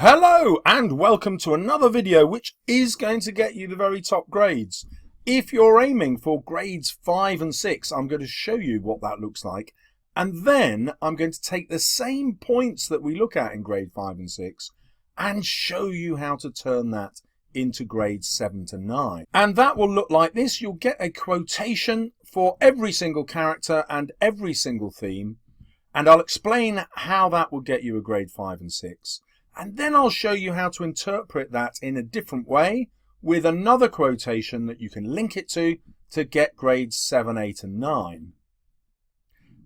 Hello and welcome to another video which is going to get you the very top grades. If you're aiming for grades 5 and 6, I'm going to show you what that looks like, and then I'm going to take the same points that we look at in grade 5 and 6 and show you how to turn that into grades 7 to 9. And that will look like this. You'll get a quotation for every single character and every single theme, and I'll explain how that will get you a grade 5 and 6. And then I'll show you how to interpret that in a different way with another quotation that you can link it to get grades 7, 8 and 9.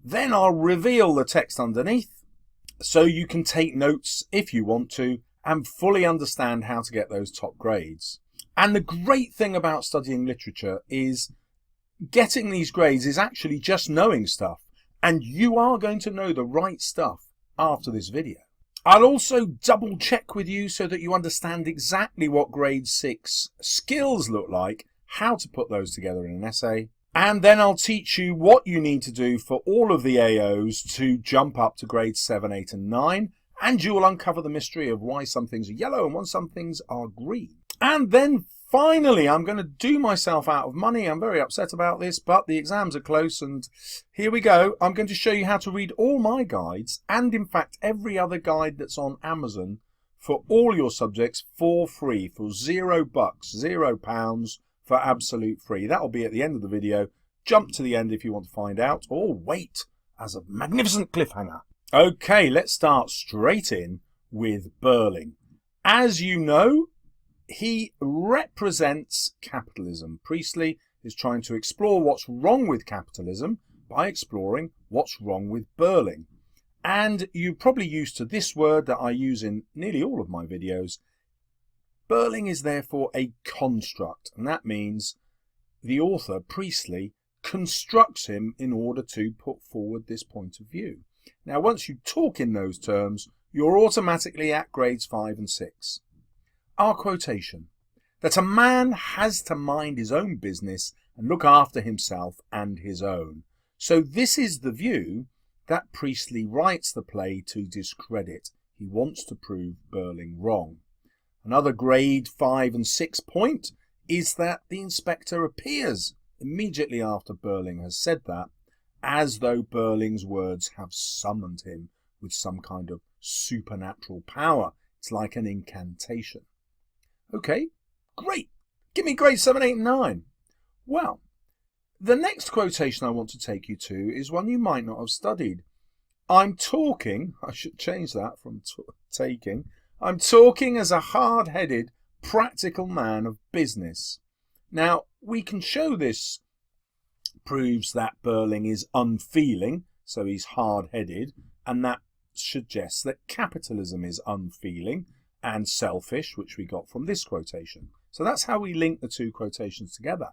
Then I'll reveal the text underneath so you can take notes if you want to and fully understand how to get those top grades. And the great thing about studying literature is getting these grades is actually just knowing stuff, and you are going to know the right stuff after this video. I'll also double check with you so that you understand exactly what grade 6 skills look like, how to put those together in an essay, and then I'll teach you what you need to do for all of the AOs to jump up to grades 7, 8 and 9, and you will uncover the mystery of why some things are yellow and why some things are green. And then finally, I'm going to do myself out of money. I'm very upset about this, but the exams are close and here we go. I'm going to show you how to read all my guides and in fact every other guide that's on Amazon for all your subjects for free, for £0, £0 for absolute free. That'll be at the end of the video. Jump to the end if you want to find out, or wait as a magnificent cliffhanger. Okay, let's start straight in with Birling. As you know, he represents capitalism. Priestley is trying to explore what's wrong with capitalism by exploring what's wrong with Birling. And you're probably used to this word that I use in nearly all of my videos. Birling is therefore a construct, and that means the author, Priestley, constructs him in order to put forward this point of view. Now, once you talk in those terms, you're automatically at grades 5 and 6. Our quotation, that a man has to mind his own business and look after himself and his own. So this is the view that Priestley writes the play to discredit. He wants to prove Birling wrong. Another grade 5 and 6 point is that the inspector appears immediately after Birling has said that, as though Birling's words have summoned him with some kind of supernatural power. It's like an incantation. Okay, great. Give me grades 7, 8 and 9. Well, the next quotation I want to take you to is one you might not have studied. I'm talking, I should change that from taking, I'm talking as a hard-headed, practical man of business. Now, we can show this proves that Birling is unfeeling, so he's hard-headed, and that suggests that capitalism is unfeeling and selfish, which we got from this quotation. So that's how we link the two quotations together.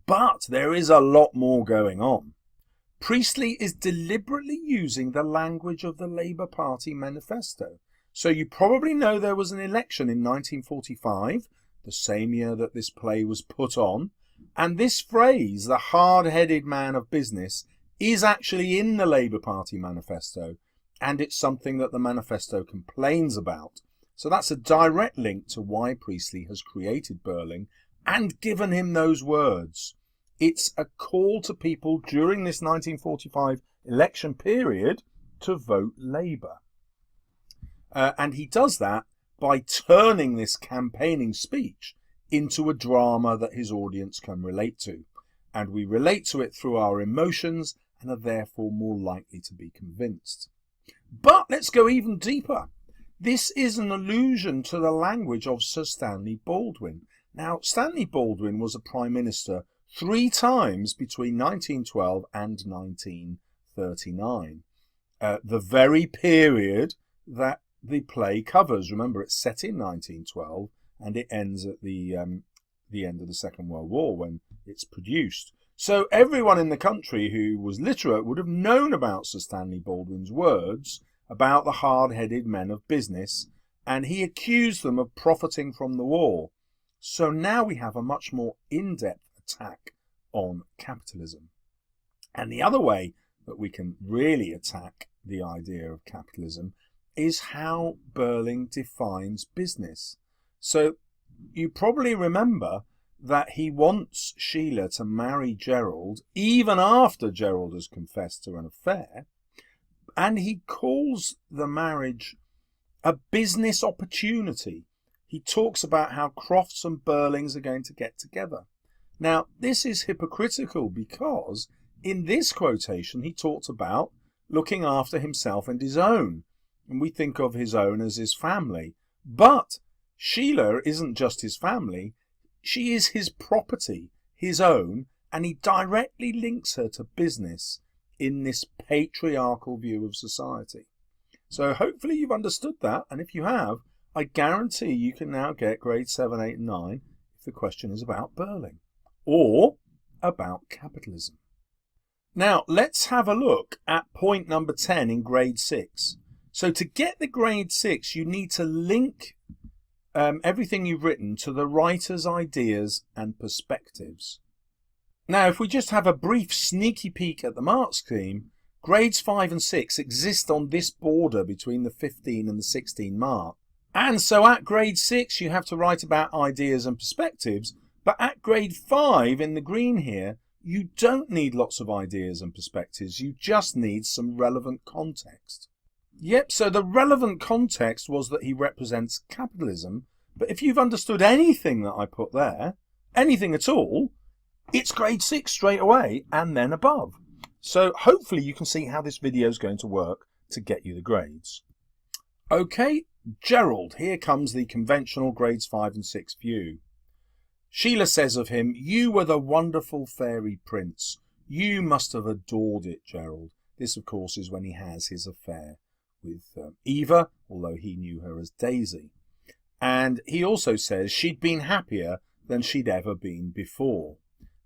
But there is a lot more going on. Priestley is deliberately using the language of the Labour Party manifesto. So you probably know there was an election in 1945, the same year that this play was put on, and this phrase, the hard-headed man of business, is actually in the Labour Party manifesto, and it's something that the manifesto complains about. So that's a direct link to why Priestley has created Birling and given him those words. It's a call to people during this 1945 election period to vote Labour. And he does that by turning this campaigning speech into a drama that his audience can relate to. And we relate to it through our emotions and are therefore more likely to be convinced. But let's go even deeper. This is an allusion to the language of Sir Stanley Baldwin. Now, Stanley Baldwin was a Prime Minister 3 times between 1912 and 1939. The very period that the play covers. Remember, it's set in 1912 and it ends at the end of the Second World War when it's produced. So everyone in the country who was literate would have known about Sir Stanley Baldwin's words about the hard-headed men of business, and he accused them of profiting from the war. So now we have a much more in-depth attack on capitalism. And the other way that we can really attack the idea of capitalism is how Birling defines business. So you probably remember that he wants Sheila to marry Gerald even after Gerald has confessed to an affair, and he calls the marriage a business opportunity. He talks about how Crofts and Birlings are going to get together. Now, this is hypocritical because in this quotation he talked about looking after himself and his own, and we think of his own as his family. But Sheila isn't just his family, she is his property, his own, and he directly links her to business in this patriarchal view of society. So hopefully you've understood that, and if you have, I guarantee you can now get grades 7, 8 and 9 if the question is about Birling or about capitalism. Now let's have a look at point number 10 in grade 6. So to get the grade 6 you need to link everything you've written to the writer's ideas and perspectives. Now if we just have a brief sneaky peek at the mark scheme, grades 5 and 6 exist on this border between the 15 and the 16 mark. And so at grade 6 you have to write about ideas and perspectives, but at grade 5 in the green here you don't need lots of ideas and perspectives, you just need some relevant context. Yep, so the relevant context was that he represents capitalism, but if you've understood anything that I put there, anything at all, it's grade 6 straight away and then above. So hopefully you can see how this video is going to work to get you the grades. Okay, Gerald, here comes the conventional grades 5 and 6 view. Sheila says of him, "You were the wonderful fairy prince. You must have adored it, Gerald." This, of course, is when he has his affair with Eva, although he knew her as Daisy. And he also says she'd been happier than she'd ever been before.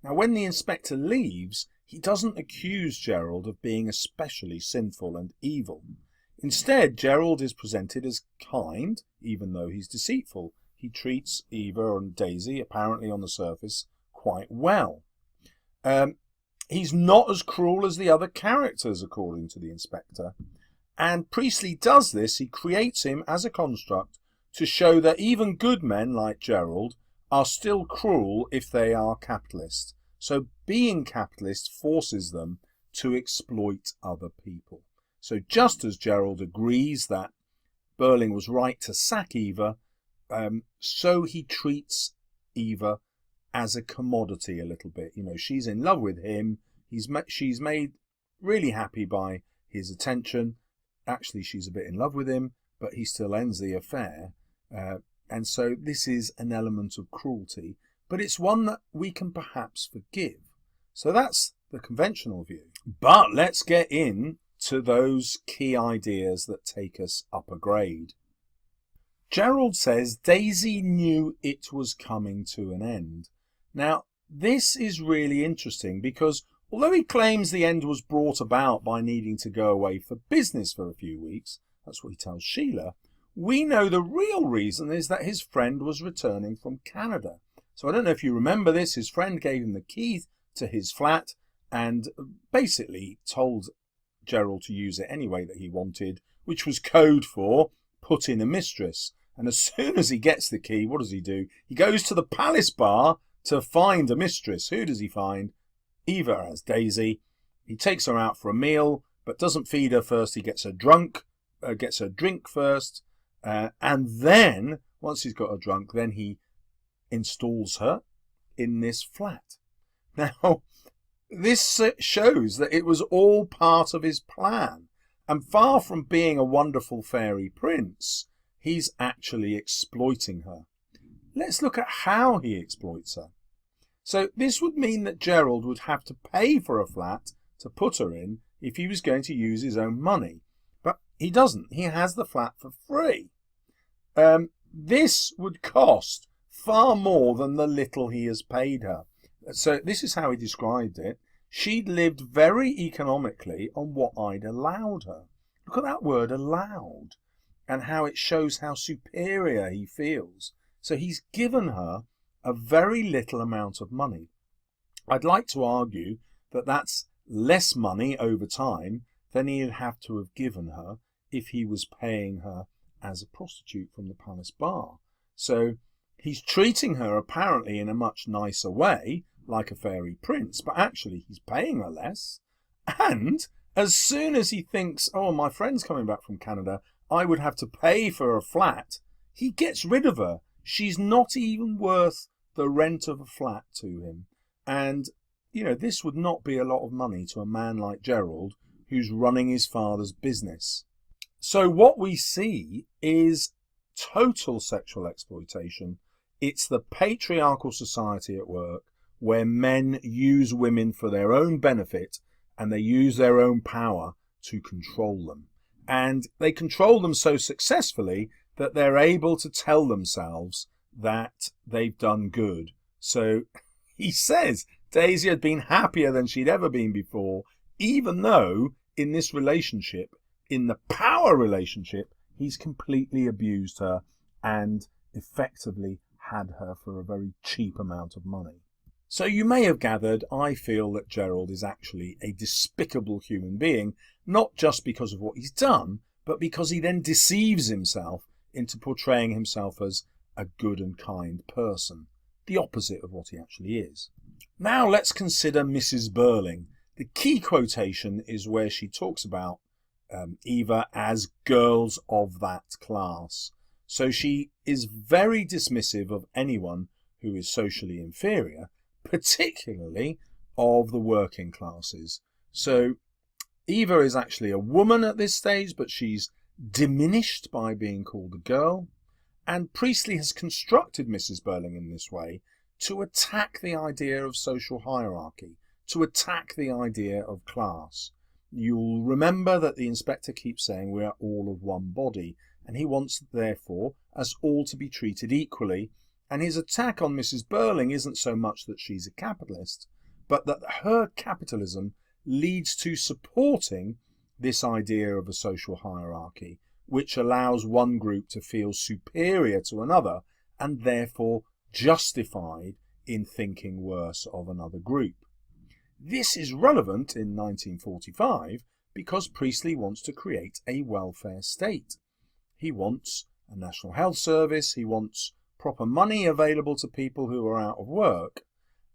Now, when the inspector leaves, he doesn't accuse Gerald of being especially sinful and evil. Instead, Gerald is presented as kind, even though he's deceitful. He treats Eva and Daisy, apparently on the surface, quite well. He's not as cruel as the other characters, according to the inspector. And Priestley does this, he creates him as a construct to show that even good men like Gerald are still cruel if they are capitalist. So being capitalist forces them to exploit other people. So just as Gerald agrees that Birling was right to sack Eva, so he treats Eva as a commodity a little bit. You know, she's in love with him. She's made really happy by his attention. Actually, she's a bit in love with him, but he still ends the affair. And so this is an element of cruelty, but it's one that we can perhaps forgive. So that's the conventional view. But let's get in to those key ideas that take us up a grade. Gerald says Daisy knew it was coming to an end. Now, this is really interesting because although he claims the end was brought about by needing to go away for business for a few weeks, that's what he tells Sheila, we know the real reason is that his friend was returning from Canada. So I don't know if you remember this, his friend gave him the key to his flat and basically told Gerald to use it any way that he wanted, which was code for put in a mistress. And as soon as he gets the key, what does he do? He goes to the Palace Bar to find a mistress. Who does he find? Eva as Daisy. He takes her out for a meal, but doesn't feed her first. He gets her drunk, gets her drink first, and then, once he's got her drunk, then he installs her in this flat. Now, this shows that it was all part of his plan. And far from being a wonderful fairy prince, he's actually exploiting her. Let's look at how he exploits her. So this would mean that Gerald would have to pay for a flat to put her in if he was going to use his own money. But he doesn't. He has the flat for free. This would cost far more than the little he has paid her. So this is how he described it. She'd lived very economically on what I'd allowed her. Look at that word, allowed, and how it shows how superior he feels. So he's given her a very little amount of money. I'd like to argue that that's less money over time than he'd have to have given her if he was paying her as a prostitute from the palace bar. So he's treating her apparently in a much nicer way, like a fairy prince, but actually he's paying her less. And as soon as he thinks, oh, my friend's coming back from Canada, I would have to pay for a flat, he gets rid of her. She's not even worth the rent of a flat to him. And, you know, this would not be a lot of money to a man like Gerald, who's running his father's business. So what we see is total sexual exploitation. It's the patriarchal society at work, where men use women for their own benefit and they use their own power to control them. And they control them so successfully that they're able to tell themselves that they've done good. So he says Daisy had been happier than she'd ever been before, even though in this relationship, in the power relationship, he's completely abused her and effectively had her for a very cheap amount of money. So you may have gathered, I feel that Gerald is actually a despicable human being, not just because of what he's done, but because he then deceives himself into portraying himself as a good and kind person, the opposite of what he actually is. Now let's consider Mrs. Birling. The key quotation is where she talks about Eva as girls of that class. So she is very dismissive of anyone who is socially inferior, particularly of the working classes. So Eva is actually a woman at this stage, but she's diminished by being called a girl. And Priestley has constructed Mrs. Birling in this way to attack the idea of social hierarchy, to attack the idea of class. You'll remember that the inspector keeps saying we are all of one body, and he wants, therefore, us all to be treated equally. And his attack on Mrs. Birling isn't so much that she's a capitalist, but that her capitalism leads to supporting this idea of a social hierarchy, which allows one group to feel superior to another and therefore justified in thinking worse of another group. This is relevant in 1945 because Priestley wants to create a welfare state. He wants a national health service, he wants proper money available to people who are out of work,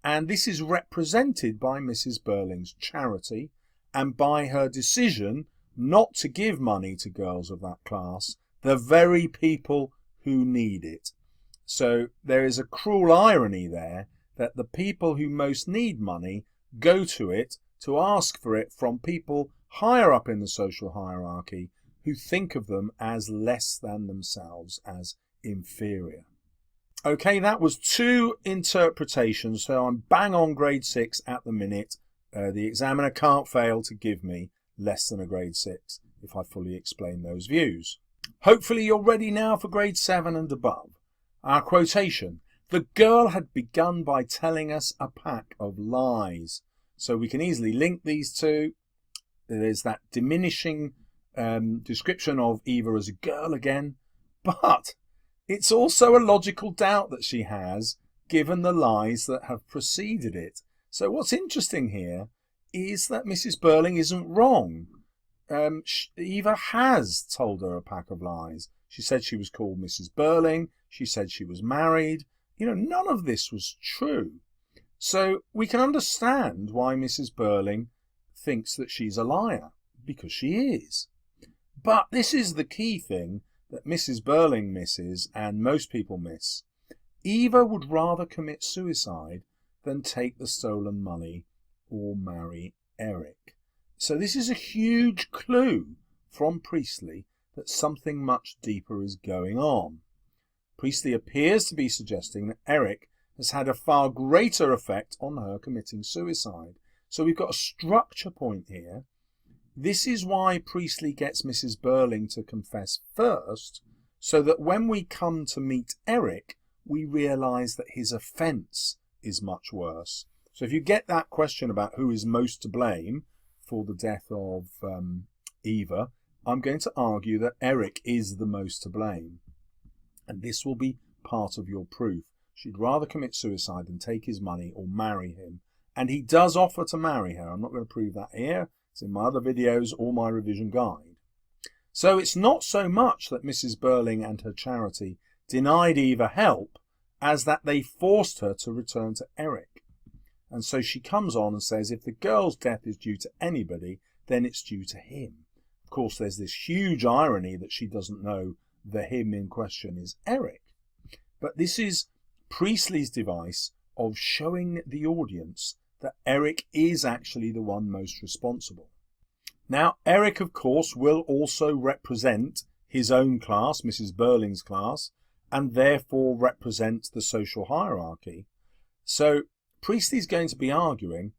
and this is represented by Mrs. Birling's charity and by her decision not to give money to girls of that class, the very people who need it. So there is a cruel irony there that the people who most need money go to it to ask for it from people higher up in the social hierarchy who think of them as less than themselves, as inferior. Okay, that was two interpretations, so I'm bang on grade 6 at the minute. The examiner can't fail to give me less than a grade 6 if I fully explain those views. Hopefully you're ready now for grade 7 and above. Our quotation: the girl had begun by telling us a pack of lies. So we can easily link these two. There's that diminishing description of Eva as a girl again, but it's also a logical doubt that she has, given the lies that have preceded it. So what's interesting here is that Mrs. Birling isn't wrong. Eva has told her a pack of lies. She said she was called Mrs. Birling. She said she was married. You know, none of this was true. So we can understand why Mrs. Birling thinks that she's a liar, because she is. But this is the key thing that Mrs. Birling misses and most people miss. Eva would rather commit suicide than take the stolen money or marry Eric. So this is a huge clue from Priestley that something much deeper is going on. Priestley appears to be suggesting that Eric has had a far greater effect on her committing suicide. So we've got a structure point here. This is why Priestley gets Mrs. Birling to confess first, so that when we come to meet Eric, we realise that his offence is much worse. So if you get that question about who is most to blame for the death of Eva, I'm going to argue that Eric is the most to blame. And this will be part of your proof. She'd rather commit suicide than take his money or marry him. And he does offer to marry her. I'm not going to prove that here. It's in my other videos or my revision guide. So it's not so much that Mrs. Birling and her charity denied Eva help as that they forced her to return to Eric. And so she comes on and says if the girl's death is due to anybody, then it's due to him. Of course, there's this huge irony that she doesn't know the him in question is Eric. But this is Priestley's device of showing the audience that Eric is actually the one most responsible. Now, Eric, of course, will also represent his own class, Mrs. Birling's class, and therefore represent the social hierarchy. So Priestley's going to be arguing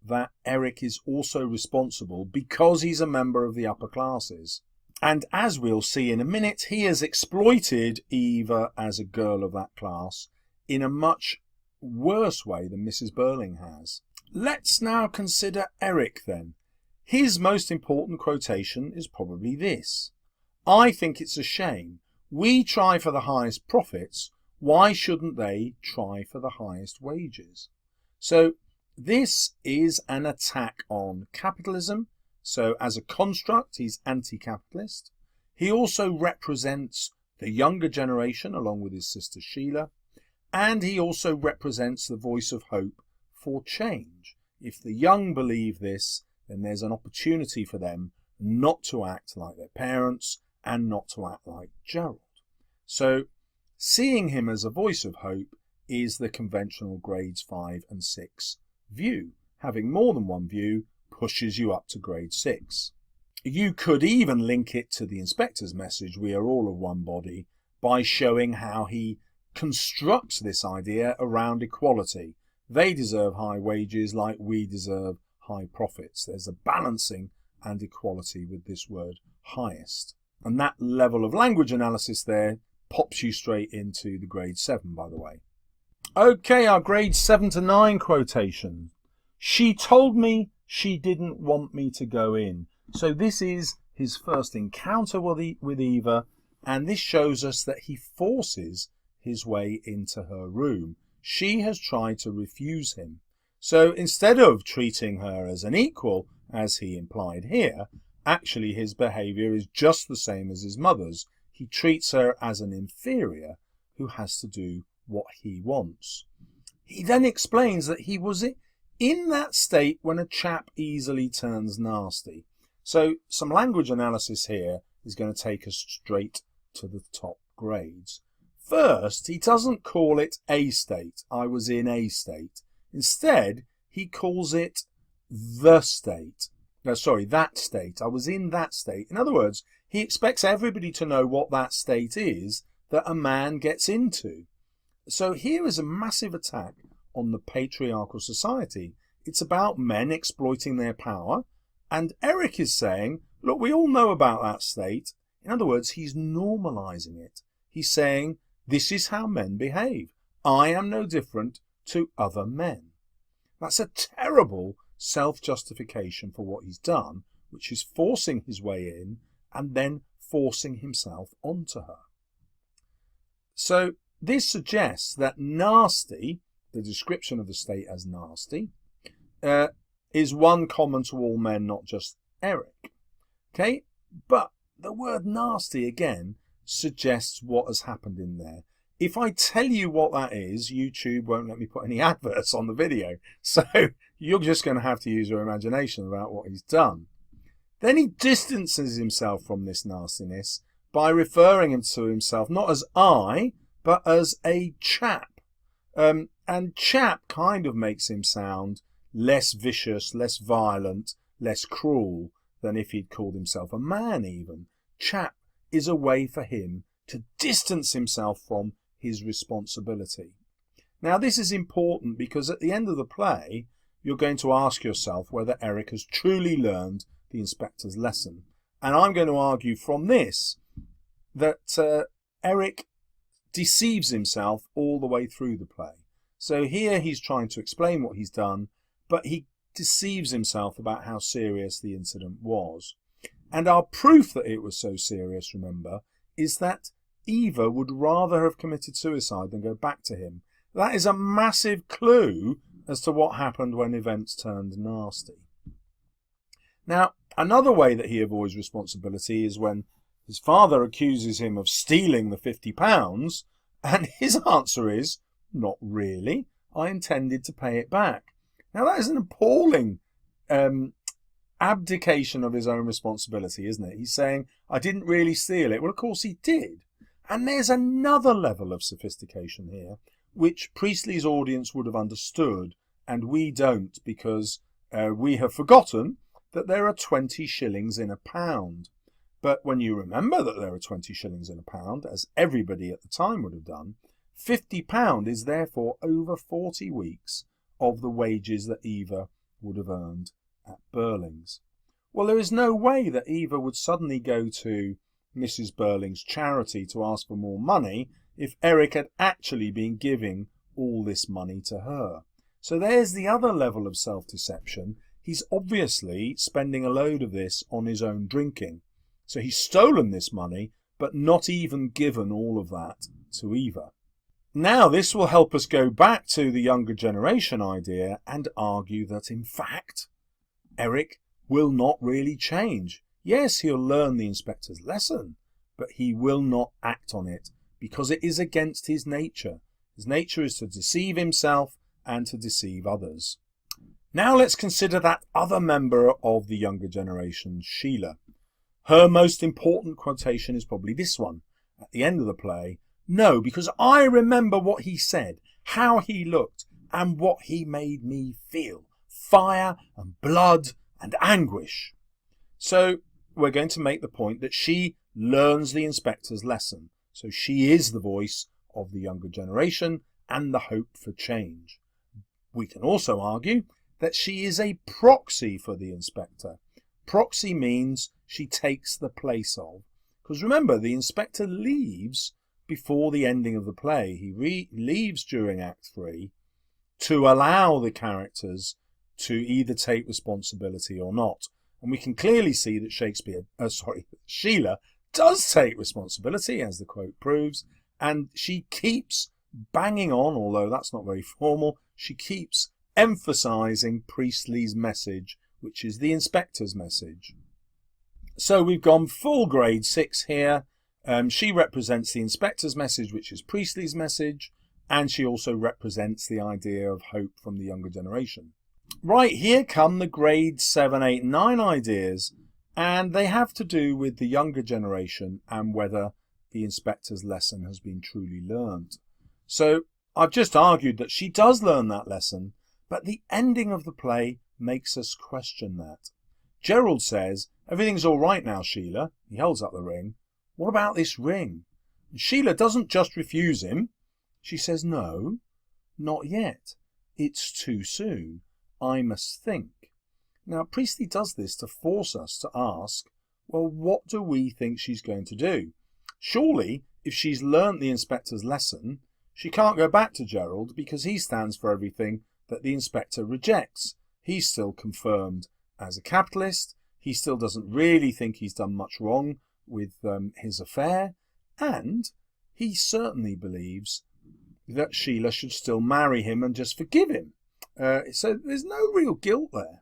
that Eric is also responsible because he's a member of the upper classes. And as we'll see in a minute, he has exploited Eva as a girl of that class in a much worse way than Mrs. Birling has. Let's now consider Eric then. His most important quotation is probably this: I think it's a shame. We try for the highest profits. Why shouldn't they try for the highest wages? So this is an attack on capitalism. So as a construct, he's anti-capitalist. He also represents the younger generation along with his sister Sheila. And he also represents the voice of hope for change. If the young believe this, then there's an opportunity for them not to act like their parents and not to act like Gerald. So seeing him as a voice of hope is the conventional grades 5 and 6 view. Having more than one view pushes you up to grade 6. You could even link it to the inspector's message, we are all of one body, by showing how he constructs this idea around equality. They deserve high wages like we deserve high profits. There's a balancing and equality with this word highest. And that level of language analysis there pops you straight into the grade 7, by the way. Okay, our grade 7 to 9 quotation. She told me she didn't want me to go in. So this is his first encounter with Eva, and this shows us that he forces his way into her room. She has tried to refuse him. So instead of treating her as an equal, as he implied here, actually his behaviour is just the same as his mother's. He treats her as an inferior who has to do what he wants. He then explains that he was in that state when a chap easily turns nasty. So some language analysis here is going to take us straight to the top grades. First, he doesn't call it a state. I was in a state. Instead, he calls it the state. No, sorry, that state. I was in that state. In other words, he expects everybody to know what that state is that a man gets into. So here is a massive attack on the patriarchal society. It's about men exploiting their power. And Eric is saying, look, we all know about that state. In other words, he's normalizing it. He's saying, this is how men behave. I am no different to other men. That's a terrible self-justification for what he's done, which is forcing his way in and then forcing himself onto her. So this suggests that nasty, the description of the state as nasty, is one common to all men, not just Eric. Okay, but the word nasty again suggests what has happened in there. If I tell you what that is, YouTube won't let me put any adverts on the video. So you're just going to have to use your imagination about what he's done. Then he distances himself from this nastiness by referring to himself not as I, but as a chap. And chap kind of makes him sound less vicious, less violent, less cruel than if he'd called himself a man even. Chap is a way for him to distance himself from his responsibility. Now this is important because at the end of the play you're going to ask yourself whether Eric has truly learned the inspector's lesson. And I'm going to argue from this that Eric deceives himself all the way through the play. So here he's trying to explain what he's done, but he deceives himself about how serious the incident was. And our proof that it was so serious, remember, is that Eva would rather have committed suicide than go back to him. That is a massive clue as to what happened when events turned nasty. Now, another way that he avoids responsibility is when His father accuses him of stealing the £50, and his answer is, not really, I intended to pay it back. Now that is an appalling abdication of his own responsibility, isn't it? He's saying, I didn't really steal it. Well, of course he did. And there's another level of sophistication here, which Priestley's audience would have understood, and we don't, because we have forgotten that there are 20 shillings in a pound. But when you remember that there are 20 shillings in a pound, as everybody at the time would have done, £50 is therefore over 40 weeks of the wages that Eva would have earned at Birling's. Well, there is no way that Eva would suddenly go to Mrs. Birling's charity to ask for more money if Eric had actually been giving all this money to her. So there's the other level of self-deception. He's obviously spending a load of this on his own drinking. So he's stolen this money, but not even given all of that to Eva. Now this will help us go back to the younger generation idea and argue that in fact Eric will not really change. Yes, he'll learn the inspector's lesson, but he will not act on it because it is against his nature. His nature is to deceive himself and to deceive others. Now let's consider that other member of the younger generation, Sheila. Her most important quotation is probably this one at the end of the play. No, because I remember what he said, how he looked, and what he made me feel. Fire and blood and anguish. So we're going to make the point that she learns the inspector's lesson. So she is the voice of the younger generation and the hope for change. We can also argue that she is a proxy for the inspector. Proxy means she takes the place of. Because remember, the inspector leaves before the ending of the play. He leaves during Act 3 to allow the characters to either take responsibility or not. And we can clearly see that Sheila does take responsibility, as the quote proves, and she keeps banging on, although that's not very formal, she keeps emphasising Priestley's message, which is the inspector's message. So we've gone full grade 6 here. She represents the inspector's message, which is Priestley's message, and she also represents the idea of hope from the younger generation. Right, here come the grade 7, 8, 9 ideas, and they have to do with the younger generation and whether the inspector's lesson has been truly learnt. So I've just argued that she does learn that lesson, but the ending of the play makes us question that. Gerald says, everything's all right now, Sheila. He holds up the ring. What about this ring? And Sheila doesn't just refuse him. She says, no, not yet. It's too soon. I must think. Now, Priestley does this to force us to ask, well, what do we think she's going to do? Surely, if she's learnt the inspector's lesson, she can't go back to Gerald because he stands for everything that the inspector rejects. He's still confirmed as a capitalist. He still doesn't really think he's done much wrong with his affair. And he certainly believes that Sheila should still marry him and just forgive him. So there's no real guilt there.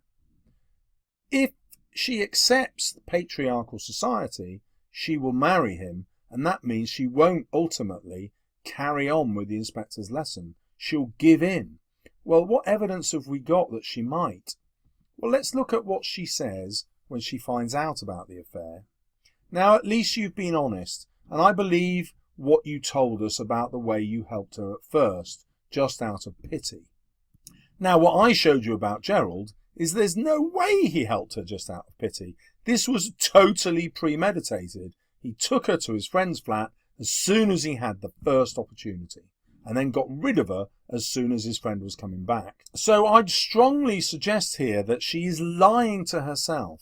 If she accepts the patriarchal society, she will marry him, and that means she won't ultimately carry on with the inspector's lesson. She'll give in. Well, what evidence have we got that she might? Well, let's look at what she says when she finds out about the affair. Now, at least you've been honest, and I believe what you told us about the way you helped her at first, just out of pity. Now, what I showed you about Gerald is there's no way he helped her just out of pity. This was totally premeditated. He took her to his friend's flat as soon as he had the first opportunity, and then got rid of her as soon as his friend was coming back. So I'd strongly suggest here that she is lying to herself,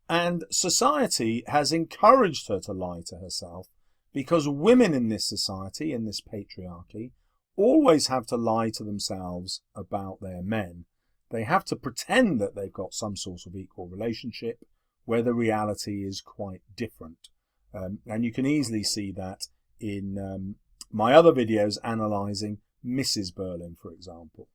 and society has encouraged her to lie to herself, because women in this society, in this patriarchy, always have to lie to themselves about their men. They have to pretend that they've got some sort of equal relationship where the reality is quite different. And you can easily see that in my other videos analysing Mrs. Birling, for example.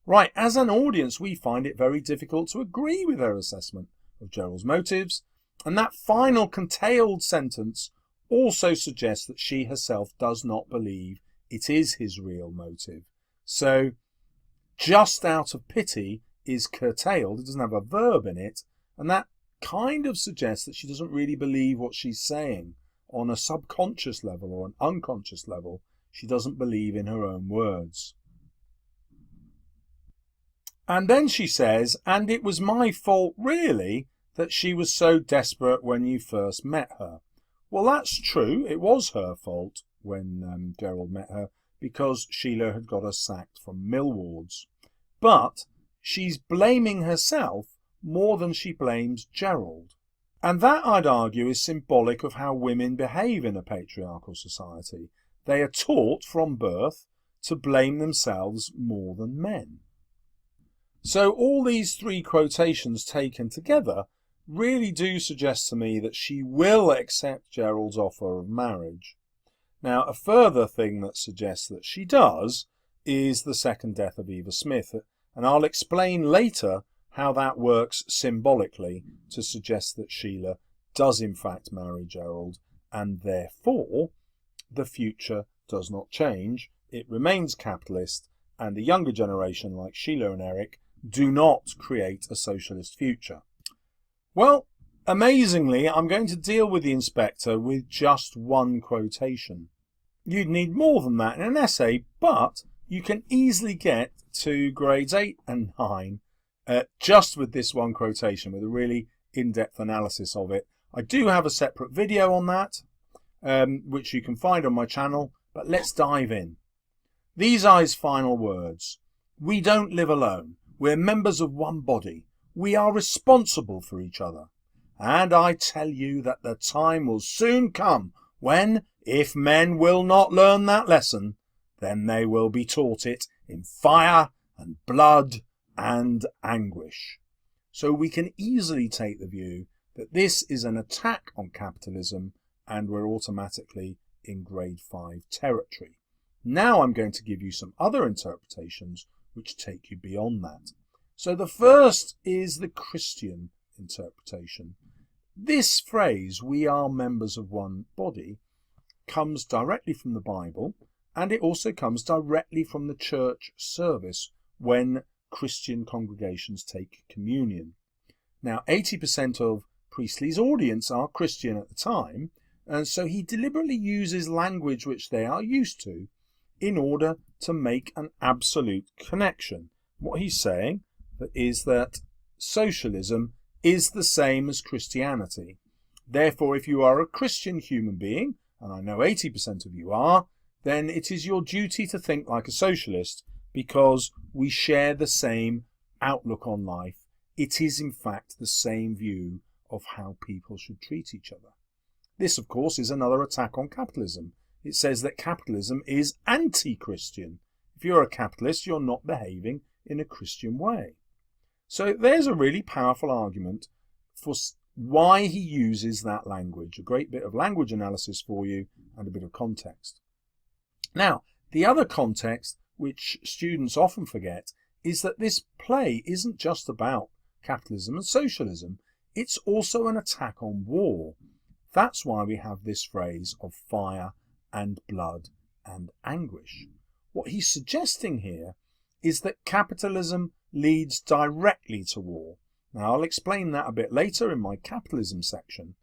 Right, as an audience, we find it very difficult to agree with her assessment of Gerald's motives, And that final curtailed sentence also suggests that she herself does not believe it is his real motive. So just out of pity is curtailed. It doesn't have a verb in it, and that kind of suggests that she doesn't really believe what she's saying. On a subconscious level or an unconscious level, she doesn't believe in her own words. And then she says, and it was my fault really that she was so desperate when you first met her. Well, that's true. It was her fault when Gerald met her, because Sheila had got her sacked from Millwards. But she's blaming herself more than she blames Gerald. And that, I'd argue, is symbolic of how women behave in a patriarchal society. They are taught from birth to blame themselves more than men. So all these three quotations taken together really do suggest to me that she will accept Gerald's offer of marriage. Now, a further thing that suggests that she does is the second death of Eva Smith, and I'll explain later how that works symbolically to suggest that Sheila does in fact marry Gerald, and therefore the future does not change. It remains capitalist, and the younger generation like Sheila and Eric do not create a socialist future. Well, amazingly, I'm going to deal with the inspector with just one quotation. You'd need more than that in an essay, but you can easily get to grades 8 and 9 just with this one quotation, with a really in-depth analysis of it. I do have a separate video on that, which you can find on my channel, but let's dive in. These are his final words. We don't live alone. We're members of one body. We are responsible for each other. And I tell you that the time will soon come when, if men will not learn that lesson, then they will be taught it in fire and blood and anguish. So we can easily take the view that this is an attack on capitalism, and we're automatically in grade 5 territory. Now I'm going to give you some other interpretations which take you beyond that. So the first is the Christian interpretation. This phrase, we are members of one body, comes directly from the Bible, and it also comes directly from the church service when Christian congregations take communion. Now, 80% of Priestley's audience are Christian at the time, and so he deliberately uses language which they are used to in order to make an absolute connection. What he's saying is that socialism is the same as Christianity. Therefore, if you are a Christian human being, and I know 80% of you are, then it is your duty to think like a socialist, because we share the same outlook on life. It is in fact the same view of how people should treat each other. This, of course, is another attack on capitalism. It says that capitalism is anti-Christian. If you're a capitalist, you're not behaving in a Christian way. So there's a really powerful argument for why he uses that language. A great bit of language analysis for you and a bit of context. Now, the other context, which students often forget, is that this play isn't just about capitalism and socialism. It's also an attack on war. That's why we have this phrase of fire and blood and anguish. What he's suggesting here is that capitalism leads directly to war. Now, I'll explain that a bit later in my capitalism section,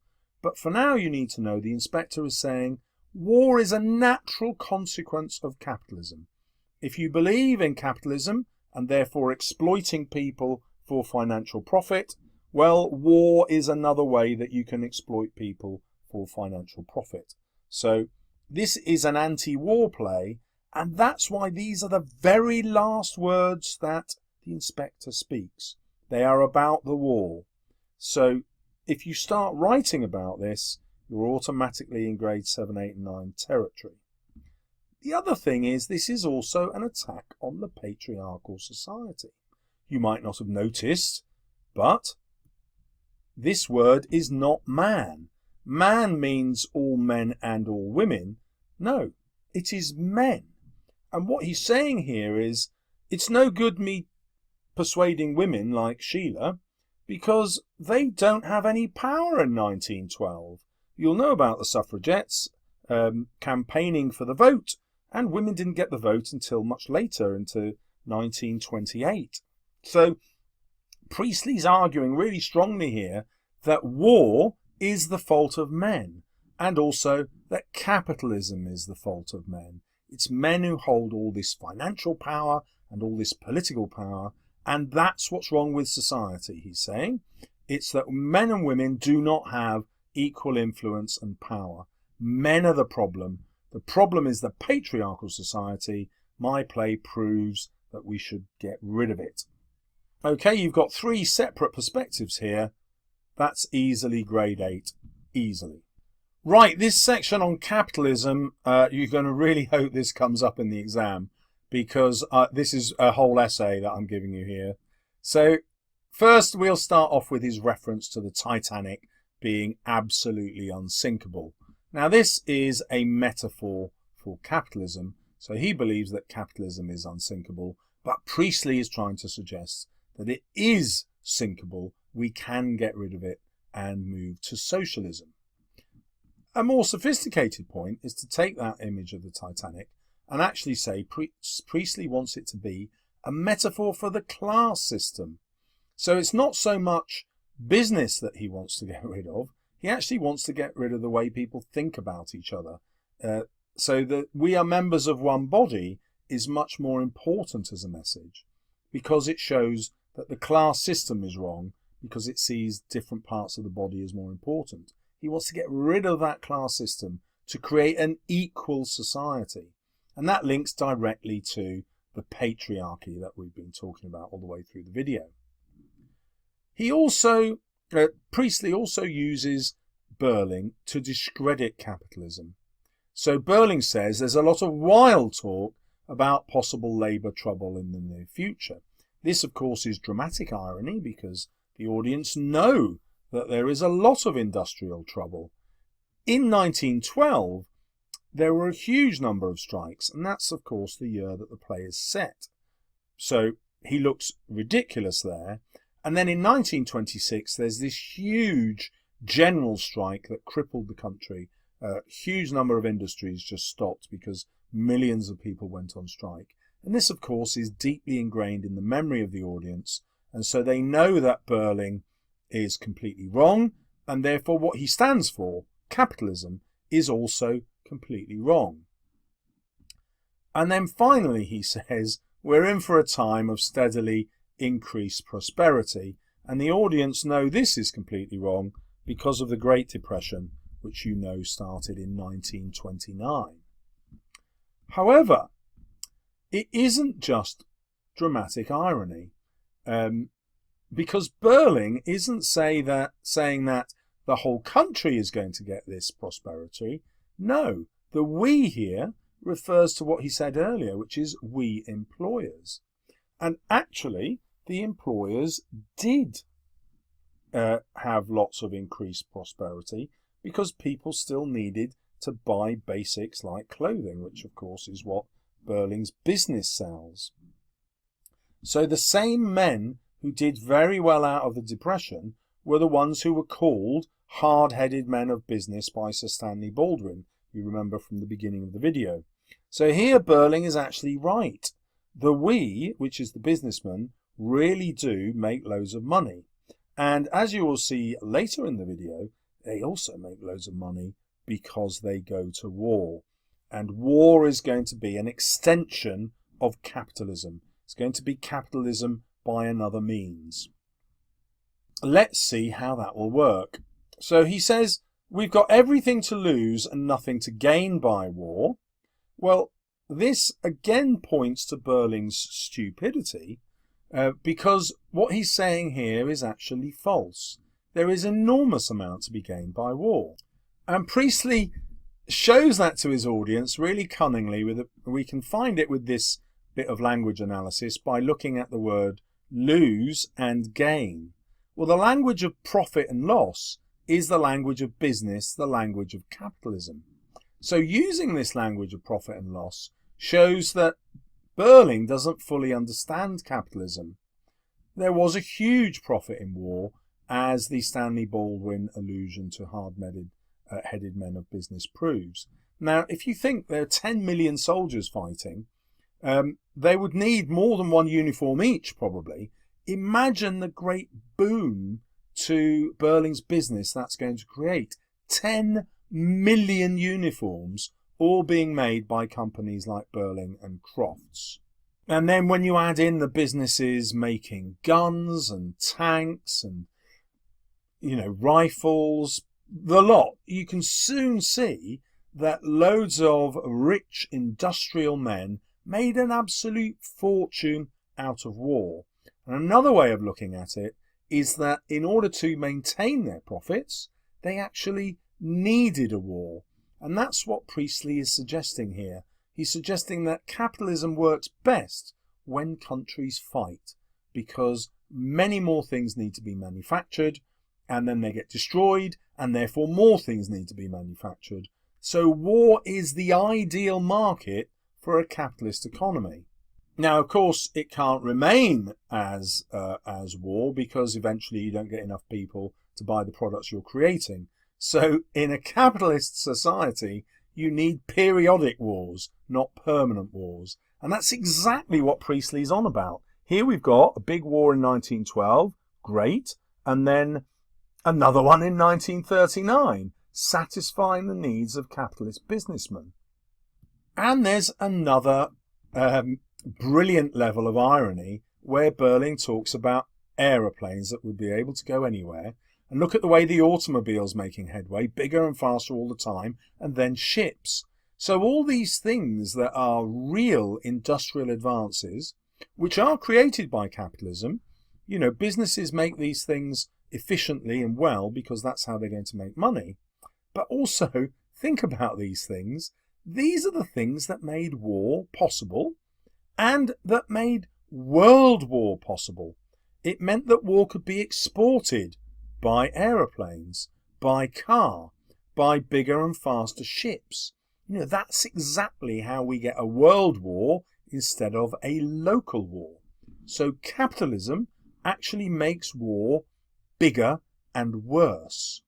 but for now you need to know the inspector is saying war is a natural consequence of capitalism. If you believe in capitalism and therefore exploiting people for financial profit, well, war is another way that you can exploit people for financial profit. So this is an anti-war play, and that's why these are the very last words that the inspector speaks. They are about the war. So if you start writing about this, you're automatically in grade 7, 8 and 9 territory. The other thing is this is also an attack on the patriarchal society. You might not have noticed, but this word is not man. Man means all men and all women. No, it is men. And what he's saying here is, it's no good me persuading women like Sheila, because they don't have any power in 1912. You'll know about the suffragettes campaigning for the vote, and women didn't get the vote until much later, into 1928. So Priestley's arguing really strongly here that war is the fault of men, and also that capitalism is the fault of men. It's men who hold all this financial power and all this political power, and that's what's wrong with society, he's saying. It's that men and women do not have equal influence and power. Men are the problem. The problem is the patriarchal society. My play proves that we should get rid of it. Okay, you've got three separate perspectives here. That's easily grade 8. Easily. Right, this section on capitalism, you're going to really hope this comes up in the exam, because this is a whole essay that I'm giving you here. So first we'll start off with his reference to the Titanic being absolutely unsinkable. Now this is a metaphor for capitalism, so he believes that capitalism is unsinkable, but Priestley is trying to suggest that it is sinkable. We can get rid of it and move to socialism. A more sophisticated point is to take that image of the Titanic and actually say Priestley wants it to be a metaphor for the class system. So it's not so much business that he wants to get rid of. He actually wants to get rid of the way people think about each other. So that we are members of one body is much more important as a message, because it shows that the class system is wrong, because it sees different parts of the body as more important. He wants to get rid of that class system to create an equal society. And that links directly to the patriarchy that we've been talking about all the way through the video. Priestley also uses Birling to discredit capitalism. So Birling says there's a lot of wild talk about possible labour trouble in the near future. This, of course, is dramatic irony, because the audience know that there is a lot of industrial trouble. In 1912, there were a huge number of strikes, and that's, of course, the year that the play is set. So he looks ridiculous there. And then in 1926, there's this huge general strike that crippled the country. A huge number of industries just stopped because millions of people went on strike. And this, of course, is deeply ingrained in the memory of the audience. And so they know that Birling is completely wrong, and therefore what he stands for, capitalism, is also completely wrong. And then finally he says, we're in for a time of steadily increased prosperity, and the audience know this is completely wrong because of the Great Depression, which you know started in 1929. However, it isn't just dramatic irony, because Birling isn't saying that the whole country is going to get this prosperity. No, the we here refers to what he said earlier, which is we employers. And actually, the employers did have lots of increased prosperity, because people still needed to buy basics like clothing, which of course is what Birling's business sells. So the same men who did very well out of the Depression were the ones who were called hard-headed men of business by Sir Stanley Baldwin, you remember from the beginning of the video. So here Birling is actually right. The we, which is the businessmen, really do make loads of money. And as you will see later in the video, they also make loads of money because they go to war. And war is going to be an extension of capitalism. It's going to be capitalism by another means. Let's see how that will work. So he says, we've got everything to lose and nothing to gain by war. Well, this again points to Birling's stupidity, because what he's saying here is actually false. There is enormous amount to be gained by war. And Priestley shows that to his audience really cunningly. We can find it with this bit of language analysis by looking at the word lose and gain. Well, the language of profit and loss is the language of business, the language of capitalism. So using this language of profit and loss shows that Birling doesn't fully understand capitalism. There was a huge profit in war, as the Stanley Baldwin allusion to hard-headed men of business proves. Now, if you think there are 10 million soldiers fighting, they would need more than one uniform each, probably. Imagine the great boon to Birling's business that's going to create. 10 million uniforms, all being made by companies like Birling and Crofts. And then when you add in the businesses making guns and tanks and, rifles, the lot, you can soon see that loads of rich industrial men made an absolute fortune out of war. And another way of looking at it is that in order to maintain their profits, they actually needed a war. And that's what Priestley is suggesting here. He's suggesting that capitalism works best when countries fight, because many more things need to be manufactured, and then they get destroyed, and therefore more things need to be manufactured. So war is the ideal market for a capitalist economy. Now, of course, it can't remain as war, because eventually you don't get enough people to buy the products you're creating. So in a capitalist society, you need periodic wars, not permanent wars. And that's exactly what Priestley's on about. Here we've got a big war in 1912, great, and then another one in 1939, satisfying the needs of capitalist businessmen. And there's another brilliant level of irony where Birling talks about aeroplanes that would be able to go anywhere. And look at the way the automobile's making headway, bigger and faster all the time, and then ships. So all these things that are real industrial advances, which are created by capitalism, businesses make these things efficiently and well because that's how they're going to make money. But also, think about these things. These are the things that made war possible and that made world war possible. It meant that war could be exported by aeroplanes, by car, by bigger and faster ships. That's exactly how we get a world war instead of a local war. So capitalism actually makes war bigger and worse.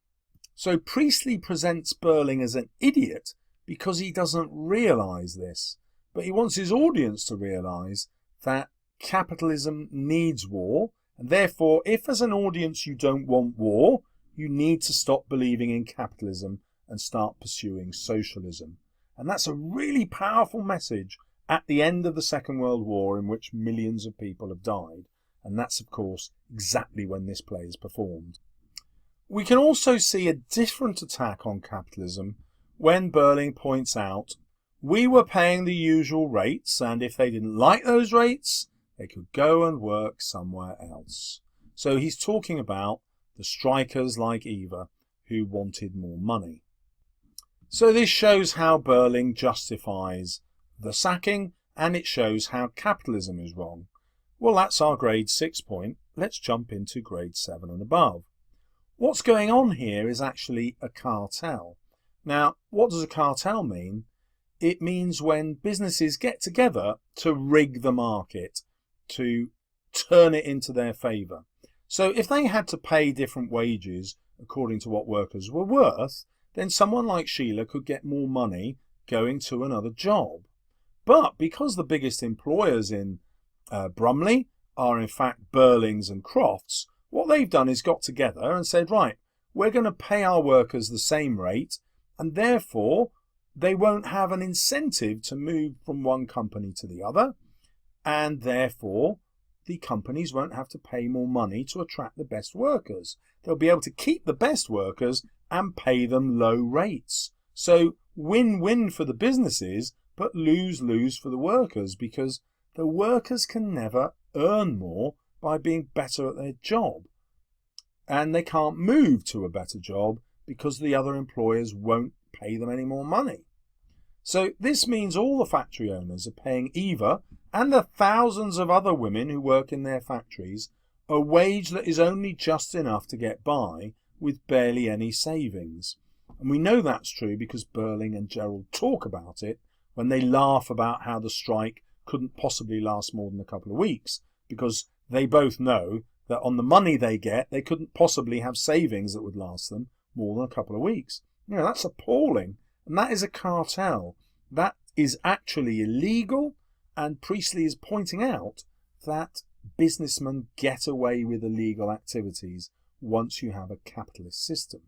So Priestley presents Birling as an idiot because he doesn't realise this, but he wants his audience to realise that capitalism needs war, and therefore if as an audience you don't want war, you need to stop believing in capitalism and start pursuing socialism. And that's a really powerful message at the end of the Second World War, in which millions of people have died. And that's, of course, exactly when this play is performed. We can also see a different attack on capitalism when Birling points out we were paying the usual rates, and if they didn't like those rates, they could go and work somewhere else. So he's talking about the strikers like Eva who wanted more money. So this shows how Birling justifies the sacking, and it shows how capitalism is wrong. Well, that's our grade 6 point. Let's jump into grade 7 and above. What's going on here is actually a cartel. Now, what does a cartel mean? It means when businesses get together to rig the market, to turn it into their favour. So if they had to pay different wages according to what workers were worth, then someone like Sheila could get more money going to another job. But because the biggest employers in Brumley are in fact Birlings and Crofts, what they've done is got together and said, right, we're going to pay our workers the same rate, and therefore they won't have an incentive to move from one company to the other, and therefore the companies won't have to pay more money to attract the best workers. They'll be able to keep the best workers and pay them low rates. So win-win for the businesses, but lose-lose for the workers, because the workers can never earn more by being better at their job. And they can't move to a better job because the other employers won't pay them any more money. So this means all the factory owners are paying Eva and the thousands of other women who work in their factories a wage that is only just enough to get by with barely any savings. And we know that's true because Birling and Gerald talk about it when they laugh about how the strike couldn't possibly last more than a couple of weeks, because they both know that on the money they get, they couldn't possibly have savings that would last them more than a couple of weeks. You know, that's appalling. And that is a cartel. That is actually illegal. And Priestley is pointing out that businessmen get away with illegal activities once you have a capitalist system.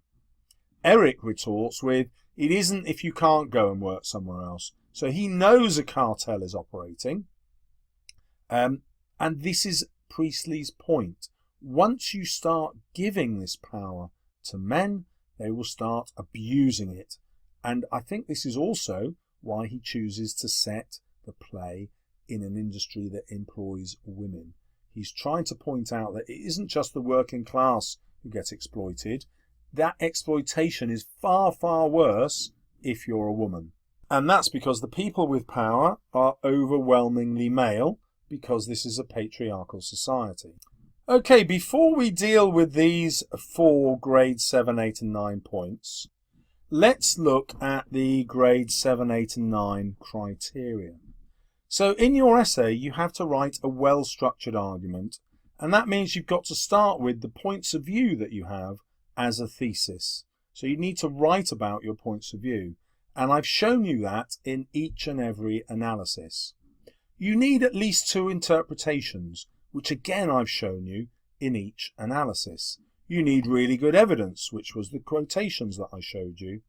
Eric retorts with, it isn't if you can't go and work somewhere else. So he knows a cartel is operating. And this is Priestley's point. Once you start giving this power to men, they will start abusing it. And I think this is also why he chooses to set the play in an industry that employs women. He's trying to point out that it isn't just the working class who get exploited. That exploitation is far, far worse if you're a woman. And that's because the people with power are overwhelmingly male, because this is a patriarchal society. Okay, before we deal with these 4 grade 7, 8 and 9 points, let's look at the grade 7, 8 and 9 criteria. So in your essay, you have to write a well-structured argument, and that means you've got to start with the points of view that you have as a thesis. So you need to write about your points of view, and I've shown you that in each and every analysis. You need at least 2 interpretations, which again I've shown you in each analysis. You need really good evidence, which was the quotations that I showed you.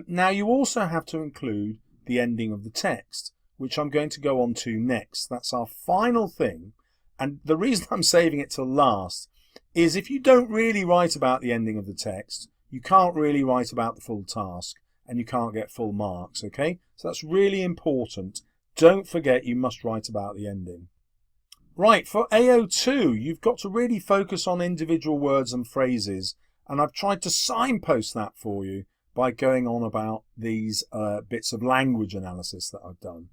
Now you also have to include the ending of the text, which I'm going to go on to next. That's our final thing, and the reason I'm saving it till last is if you don't really write about the ending of the text, you can't really write about the full task, and you can't get full marks, okay? So that's really important. Don't forget you must write about the ending. Right, for AO2, you've got to really focus on individual words and phrases, and I've tried to signpost that for you by going on about these bits of language analysis that I've done.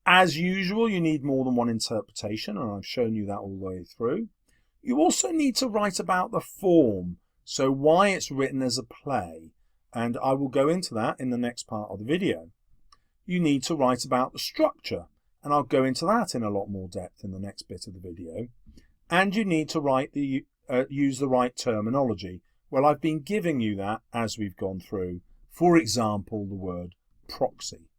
As usual, you need more than one interpretation, and I've shown you that all the way through. You also need to write about the form, so why it's written as a play, and I will go into that in the next part of the video. You need to write about the structure, and I'll go into that in a lot more depth in the next bit of the video. And you need to use the right terminology. Well, I've been giving you that as we've gone through. For example, the word proxy.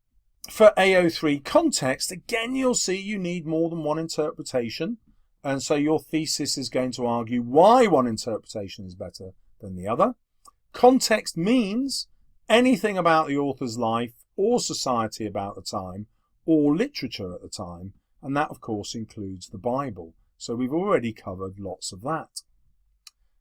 For AO3 context, again, you'll see you need more than one interpretation. And so your thesis is going to argue why one interpretation is better than the other. Context means anything about the author's life or society about the time or literature at the time. And that, of course, includes the Bible. So we've already covered lots of that.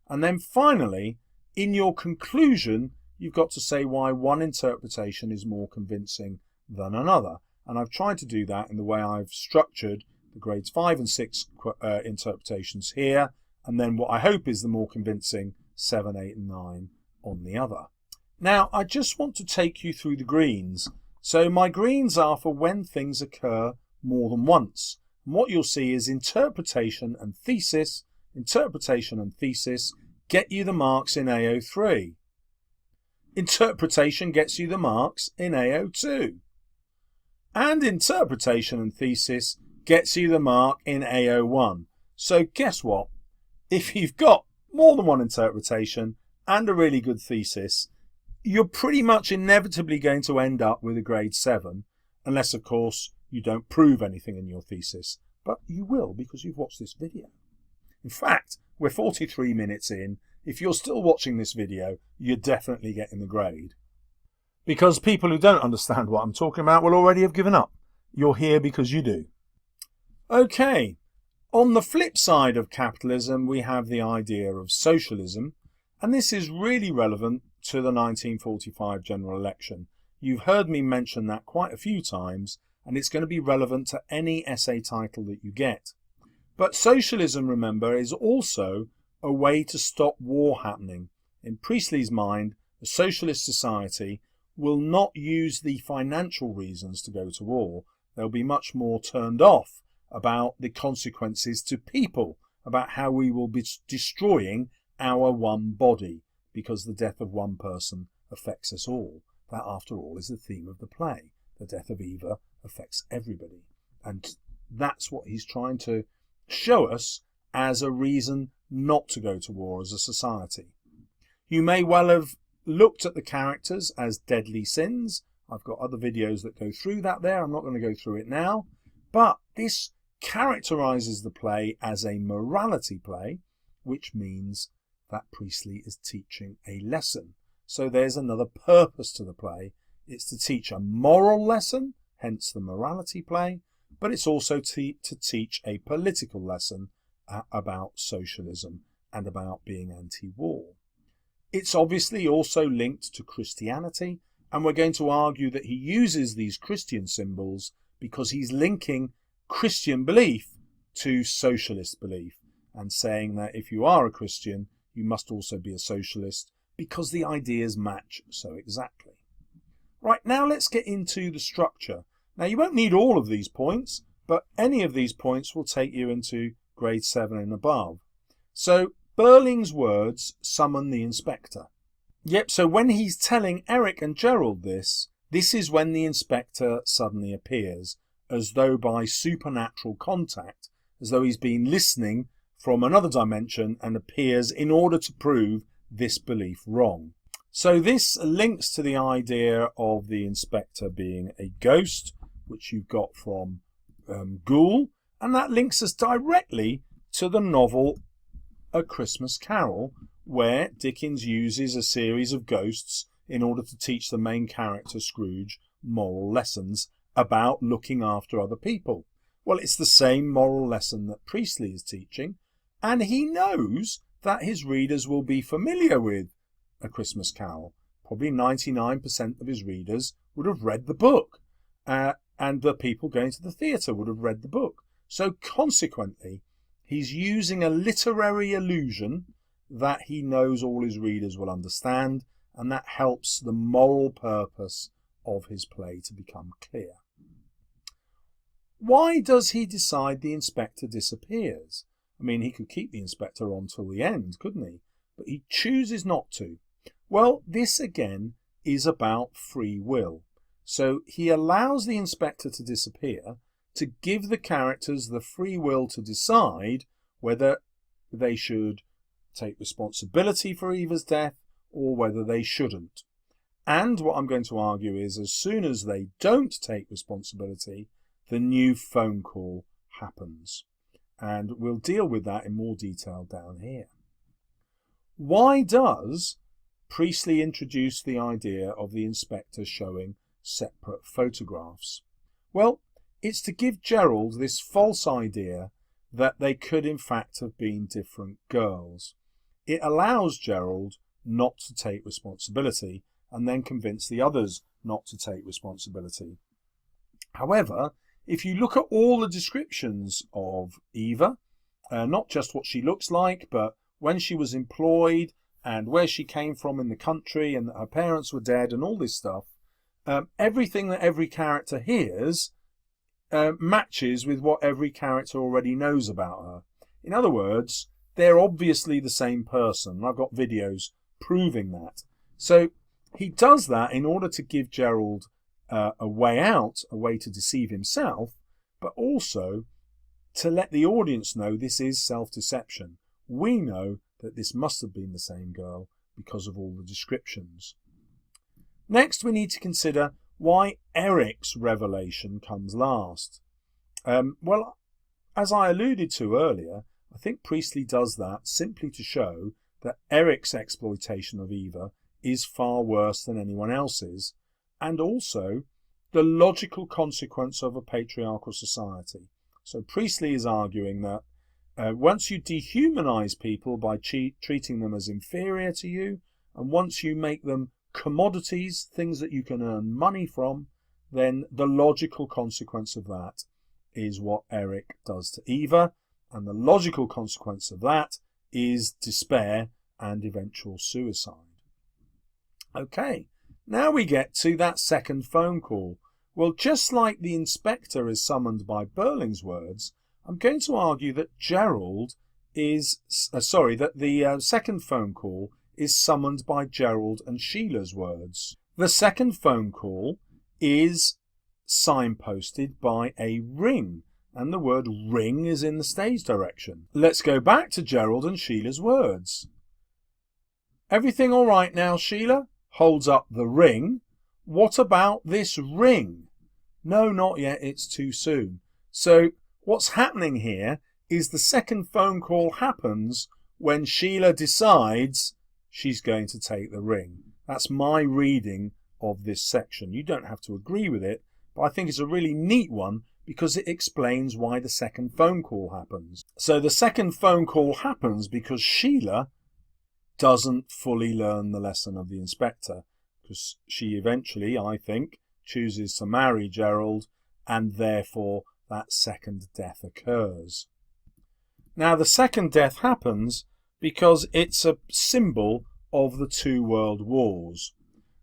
And then finally, in your conclusion, you've got to say why one interpretation is more convincing than another. And I've tried to do that in the way I've structured the grades 5 and 6 interpretations here, and then what I hope is the more convincing 7, 8 and 9 on the other. Now, I just want to take you through the greens. So my greens are for when things occur more than once. And what you'll see is interpretation and thesis get you the marks in AO3. Interpretation gets you the marks in AO2. And interpretation and thesis gets you the mark in AO1. So guess what? If you've got more than one interpretation and a really good thesis, you're pretty much inevitably going to end up with a grade 7, unless, of course, you don't prove anything in your thesis. But you will, because you've watched this video. In fact, we're 43 minutes in. If you're still watching this video, you're definitely getting the grade. Because people who don't understand what I'm talking about will already have given up. You're here because you do. Okay, on the flip side of capitalism, we have the idea of socialism, and this is really relevant to the 1945 general election. You've heard me mention that quite a few times, and it's going to be relevant to any essay title that you get. But socialism, remember, is also a way to stop war happening. In Priestley's mind, a socialist society will not use the financial reasons to go to war. They'll be much more turned off about the consequences to people, about how we will be destroying our one body, because the death of one person affects us all. That, after all, is the theme of the play. The death of Eva affects everybody. And that's what he's trying to show us as a reason not to go to war as a society. You may well have looked at the characters as deadly sins. I've got other videos that go through that there. I'm not going to go through it now. But this characterizes the play as a morality play, which means that Priestley is teaching a lesson. So there's another purpose to the play. It's to teach a moral lesson, hence the morality play, but it's also to teach a political lesson about socialism and about being anti-war. It's obviously also linked to Christianity, and we're going to argue that he uses these Christian symbols because he's linking Christian belief to socialist belief and saying that if you are a Christian, you must also be a socialist because the ideas match so exactly. Right, now let's get into the structure. Now you won't need all of these points, but any of these points will take you into grade 7 and above. So Birling's words summon the inspector. Yep, so when he's telling Eric and Gerald this is when the inspector suddenly appears, as though by supernatural contact, as though he's been listening from another dimension and appears in order to prove this belief wrong. So this links to the idea of the inspector being a ghost, which you've got from Gould, and that links us directly to the novel A Christmas Carol, where Dickens uses a series of ghosts in order to teach the main character Scrooge moral lessons about looking after other people. Well, it's the same moral lesson that Priestley is teaching, and he knows that his readers will be familiar with A Christmas Carol. Probably 99% of his readers would have read the book, and the people going to the theatre would have read the book. So consequently, he's using a literary illusion that he knows all his readers will understand, and that helps the moral purpose of his play to become clear. Why does he decide the inspector disappears? I mean, he could keep the inspector on till the end, couldn't he? But he chooses not to. Well, this again is about free will. So he allows the inspector to disappear to give the characters the free will to decide whether they should take responsibility for Eva's death or whether they shouldn't. And what I'm going to argue is as soon as they don't take responsibility, the new phone call happens. And we'll deal with that in more detail down here. Why does Priestley introduce the idea of the inspector showing separate photographs? Well, it's to give Gerald this false idea that they could in fact have been different girls. It allows Gerald not to take responsibility and then convince the others not to take responsibility. However, if you look at all the descriptions of Eva, not just what she looks like, but when she was employed and where she came from in the country and that her parents were dead and all this stuff, everything that every character hears matches with what every character already knows about her. In other words, they're obviously the same person. I've got videos proving that. So he does that in order to give Gerald a way out, a way to deceive himself, but also to let the audience know this is self-deception. We know that this must have been the same girl because of all the descriptions. Next, we need to consider why Eric's revelation comes last. Well, as I alluded to earlier, I think Priestley does that simply to show that Eric's exploitation of Eva is far worse than anyone else's, and also the logical consequence of a patriarchal society. So Priestley is arguing that once you dehumanize people by treating them as inferior to you, and once you make them commodities, things that you can earn money from, then the logical consequence of that is what Eric does to Eva, and the logical consequence of that is despair and eventual suicide. Okay, now we get to that second phone call. Well, just like the inspector is summoned by Birling's words, I'm going to argue that that the second phone call is summoned by Gerald and Sheila's words. The second phone call is signposted by a ring, and the word ring is in the stage direction. Let's go back to Gerald and Sheila's words. Everything all right now, Sheila? Holds up the ring. What about this ring? No, not yet, it's too soon. So what's happening here is the second phone call happens when Sheila decides she's going to take the ring. That's my reading of this section. You don't have to agree with it, but I think it's a really neat one because it explains why the second phone call happens. So the second phone call happens because Sheila doesn't fully learn the lesson of the inspector, because she eventually, I think, chooses to marry Gerald, and therefore that second death occurs. Now the second death happens because it's a symbol of the two world wars.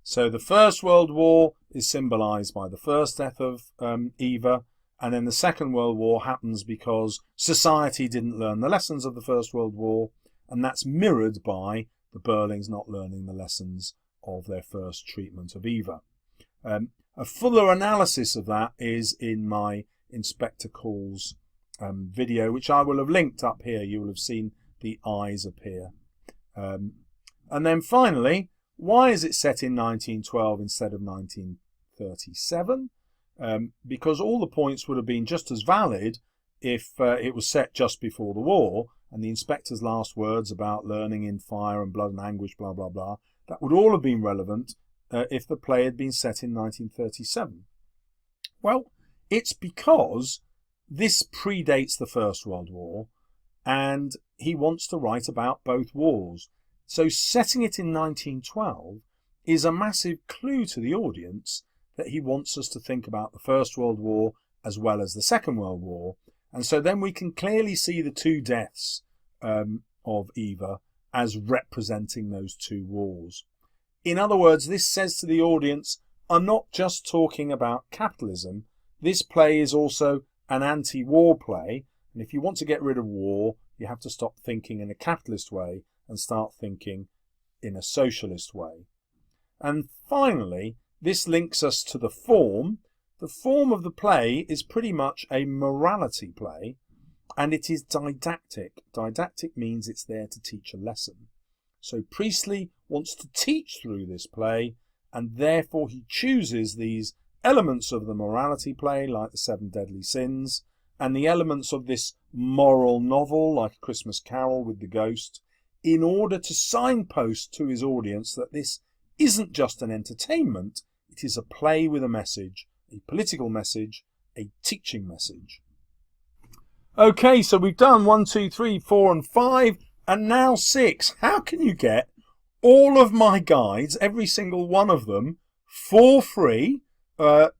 So the First World War is symbolized by the first death of Eva, and then the Second World War happens because society didn't learn the lessons of the First World War, and that's mirrored by the Birlings not learning the lessons of their first treatment of Eva. A fuller analysis of that is in my Inspector Calls video, which I will have linked up here. You will have seen the eyes appear. And then finally, why is it set in 1912 instead of 1937? Because all the points would have been just as valid if it was set just before the war, and the inspector's last words about learning in fire and blood and anguish, blah, blah, blah, that would all have been relevant if the play had been set in 1937. Well, it's because this predates the First World War, and he wants to write about both wars. So setting it in 1912 is a massive clue to the audience that he wants us to think about the First World War as well as the Second World War. And so then we can clearly see the two deaths of Eva as representing those two wars. In other words, this says to the audience, I'm not just talking about capitalism. This play is also an anti-war play. And if you want to get rid of war, you have to stop thinking in a capitalist way and start thinking in a socialist way. And finally, this links us to the form. The form of the play is pretty much a morality play, and it is didactic. Didactic means it's there to teach a lesson. So Priestley wants to teach through this play, and therefore he chooses these elements of the morality play, like the Seven Deadly Sins, and the elements of this moral novel, like A Christmas Carol with the ghost, in order to signpost to his audience that this isn't just an entertainment, it is a play with a message, a political message, a teaching message. Okay, so we've done 1, 2, 3, 4 and 5, and now 6. How can you get all of my guides, every single one of them, for free on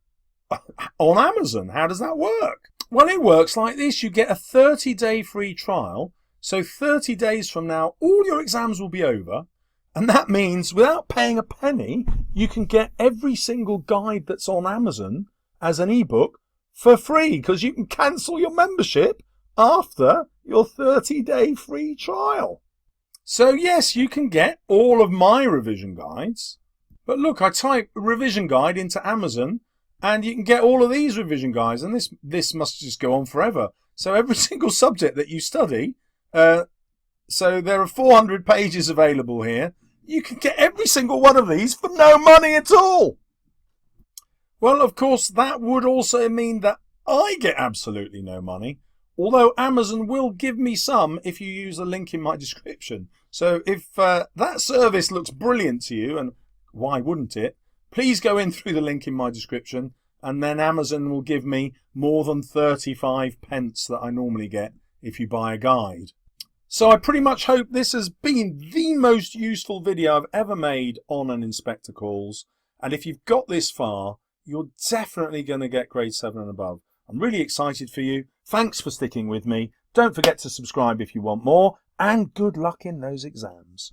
Amazon? How does that work? Well, it works like this. You get a 30-day free trial. So 30 days from now, all your exams will be over. And that means without paying a penny, you can get every single guide that's on Amazon as an ebook for free, because you can cancel your membership after your 30-day free trial. So yes, you can get all of my revision guides. But look, I type revision guide into Amazon and you can get all of these revision guides, and this must just go on forever. So every single subject that you study, so there are 400 pages available here. You can get every single one of these for no money at all. Well, of course, that would also mean that I get absolutely no money, although Amazon will give me some if you use the link in my description. So if that service looks brilliant to you, and why wouldn't it, please go in through the link in my description, and then Amazon will give me more than 35 pence that I normally get if you buy a guide. So I pretty much hope this has been the most useful video I've ever made on an Inspector Calls. And if you've got this far, you're definitely going to get grade 7 and above. I'm really excited for you. Thanks for sticking with me. Don't forget to subscribe if you want more. And good luck in those exams.